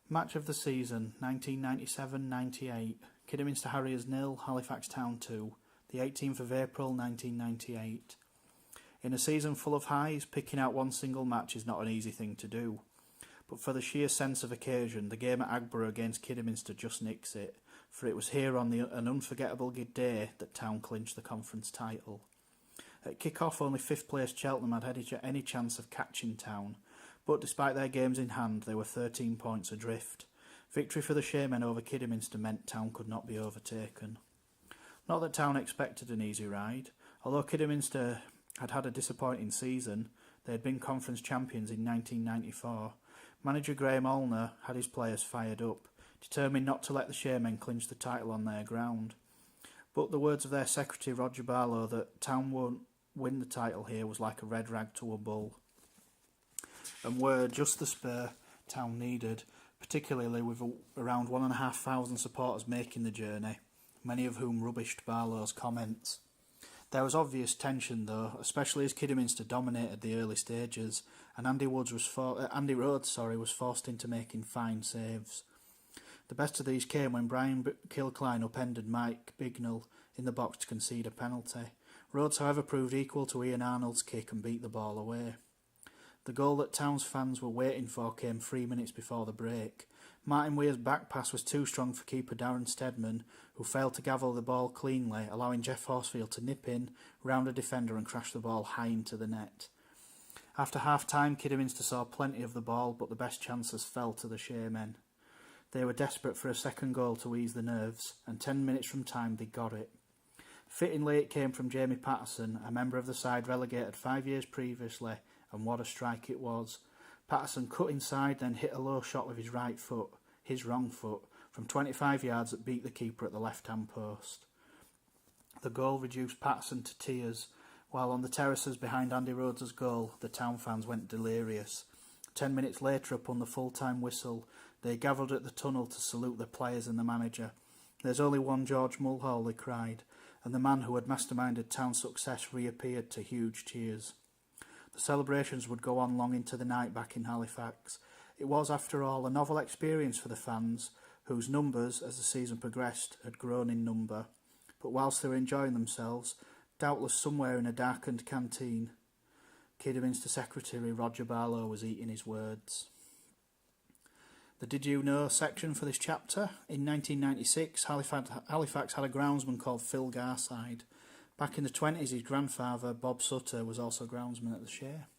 Match of the season, 1997-98. Kidderminster Harriers 0, Halifax Town 2. The 18th of April 1998. In a season full of highs, picking out one single match is not an easy thing to do. But for the sheer sense of occasion, the game at Agborough against Kidderminster just nicks it, for it was here on an unforgettable day that Town clinched the conference title. At kick-off, only 5th placed Cheltenham had any chance of catching Town, but despite their games in hand, they were 13 points adrift. Victory for the Shaymen over Kidderminster meant Town could not be overtaken. Not that Town expected an easy ride. Although Kidderminster had a disappointing season, they had been conference champions in 1994. Manager Graham Allner had his players fired up, determined not to let the Shaymen clinch the title on their ground. But the words of their secretary Roger Barlow that Town won't win the title here was like a red rag to a bull, and were just the spur Town needed, particularly with around 1,500 supporters making the journey, many of whom rubbished Barlow's comments. There was obvious tension though, especially as Kidderminster dominated the early stages, and Andy Rhodes was forced into making fine saves. The best of these came when Brian Kilcline upended Mike Bignell in the box to concede a penalty. Rhodes, however, proved equal to Ian Arnold's kick and beat the ball away. The goal that Town's fans were waiting for came 3 minutes before the break. Martin Weir's back pass was too strong for keeper Darren Steadman, who failed to gavel the ball cleanly, allowing Jeff Horsfield to nip in, round a defender and crash the ball high into the net. After half-time, Kidderminster saw plenty of the ball, but the best chances fell to the Shaymen. They were desperate for a second goal to ease the nerves, and 10 minutes from time they got it. Fittingly, it came from Jamie Patterson, a member of the side relegated 5 years previously, and what a strike it was. Patterson cut inside, then hit a low shot with his right foot, his wrong foot, from 25 yards that beat the keeper at the left-hand post. The goal reduced Patterson to tears, while on the terraces behind Andy Rhodes' goal, the Town fans went delirious. 10 minutes later, upon the full-time whistle, they gavelled at the tunnel to salute the players and the manager. "There's only one George Mulhall," they cried, and the man who had masterminded Town's success reappeared to huge cheers. The celebrations would go on long into the night back in Halifax. It was, after all, a novel experience for the fans, whose numbers, as the season progressed, had grown in number. But whilst they were enjoying themselves, doubtless somewhere in a darkened canteen, Kidderminster secretary Roger Barlow was eating his words. The Did You Know section for this chapter. In 1996, Halifax had a groundsman called Phil Garside. Back in the 20s, his grandfather, Bob Sutter, was also groundsman at the Share.